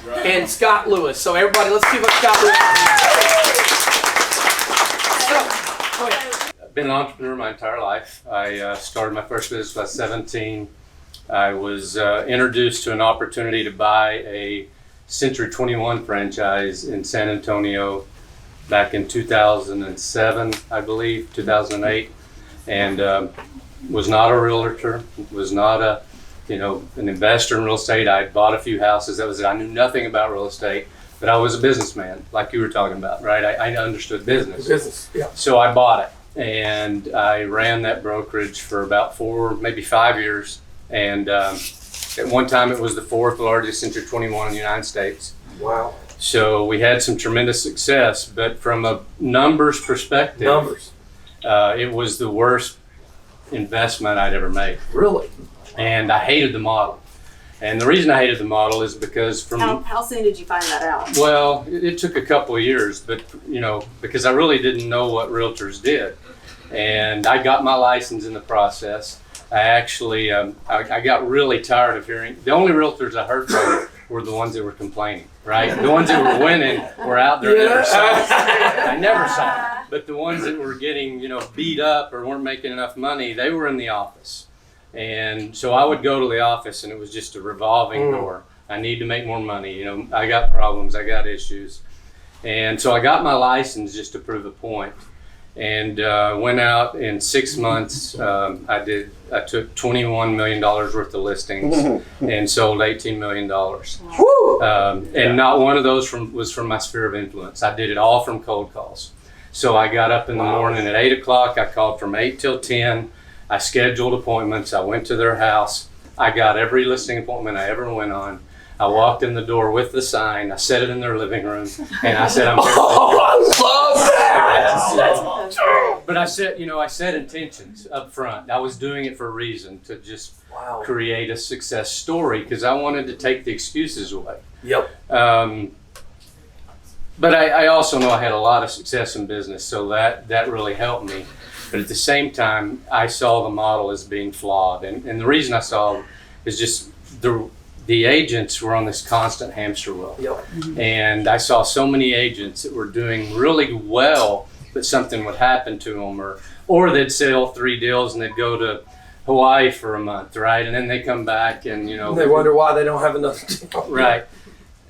and Scott Lewis. So everybody, let's give up Scott Lewis. Go ahead. I've been an entrepreneur my entire life. I started my first business when I was 17. I was introduced to an opportunity to buy a Century 21 franchise in San Antonio back in 2007, I believe, 2008, and was not a realtor, was not an investor in real estate. I bought a few houses. That was it. I knew nothing about real estate, but I was a businessman, like you were talking about, right? I understood business. Business, yeah. So I bought it, and I ran that brokerage for about 4, maybe 5 years. And at one time, it was the 4th largest Century 21 in the United States. Wow. So we had some tremendous success, but from a numbers perspective, it was the worst investment I'd ever made. Really? And I hated the model. And the reason I hated the model is because How soon did you find that out? well, it took a couple of years, but because I really didn't know what realtors did. And I got my license in the process. I actually, I got really tired of hearing, the only realtors I heard from were the ones that were complaining, right? The ones that were winning were out there. I never saw them. But the ones that were getting, beat up or weren't making enough money, they were in the office. And so I would go to the office and it was just a revolving door. I need to make more money. I got problems, I got issues. And so I got my license just to prove a point. And went out in 6 months. I took $21 million worth of listings and sold $18 million. And not one of those was from my sphere of influence. I did it all from cold calls. So I got up in the morning at 8 o'clock. I called from 8 till 10. I scheduled appointments. I went to their house. I got every listing appointment I ever went on. I walked in the door with the sign. I set it in their living room, and I said, "I'm here." I love that. But I set intentions up front. I was doing it for a reason, to just create a success story, because I wanted to take the excuses away. Yep. But I also know I had a lot of success in business, so that really helped me. But at the same time, I saw the model as being flawed, and the reason I saw it is just the agents were on this constant hamster wheel. Yep. And I saw so many agents that were doing really well, but something would happen to them, or they'd sell 3 deals and they'd go to Hawaii for a month, right? And then they come back and, they wonder why they don't have enough deal. Right.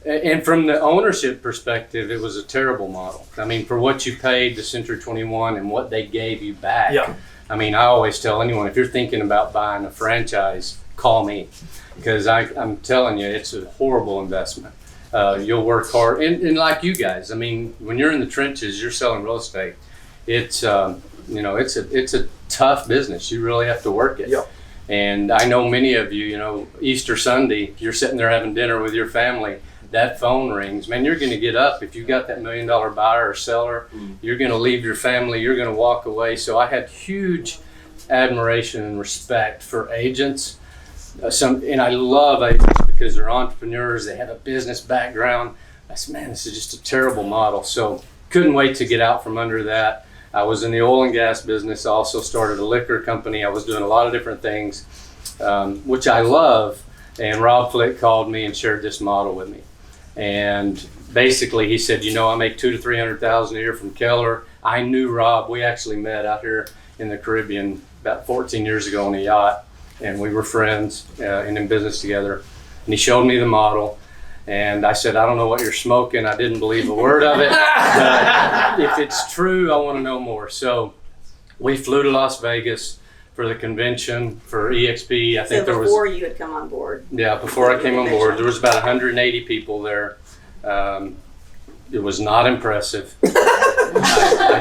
And from the ownership perspective, it was a terrible model. I mean, for what you paid to Century 21 and what they gave you back. Yeah. I mean, I always tell anyone, if you're thinking about buying a franchise, call me. Because I'm telling you, it's a horrible investment. You'll work hard, and like you guys, I mean, when you're in the trenches, you're selling real estate. It's it's a tough business. You really have to work it. Yep. And I know many of you, Easter Sunday, you're sitting there having dinner with your family. That phone rings, man. You're going to get up if you got that $1 million buyer or seller. You're going to leave your family. You're going to walk away. So I had huge admiration and respect for agents. And I love agents because they're entrepreneurs. They have a business background. I said, man, this is just a terrible model. So couldn't wait to get out from under that. I was in the oil and gas business. I also started a liquor company. I was doing a lot of different things, which I love. And Rob Flick called me and shared this model with me. And basically he said, I make $200,000 to $300,000 a year from Keller. I knew Rob. We actually met out here in the Caribbean about 14 years ago on a yacht. And we were friends and in business together. And he showed me the model. And I said, I don't know what you're smoking. I didn't believe a word of it. But if it's true, I want to know more. So we flew to Las Vegas for the convention for EXP. I think before you had come on board. Yeah, before I came on board. There was about 180 people there. It was not impressive. I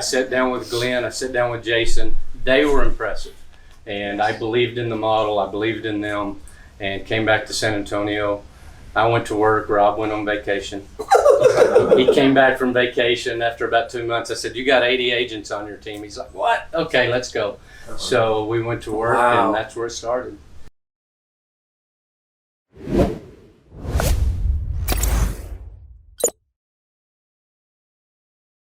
sat down with Glenn. I sat down with Jason. They were impressive. And I believed in the model, I believed in them, and came back to San Antonio. I went to work, Rob went on vacation. He came back from vacation after about 2 months. I said, you got 80 agents on your team. He's like, what? Okay, let's go. So we went to work, and that's where it started.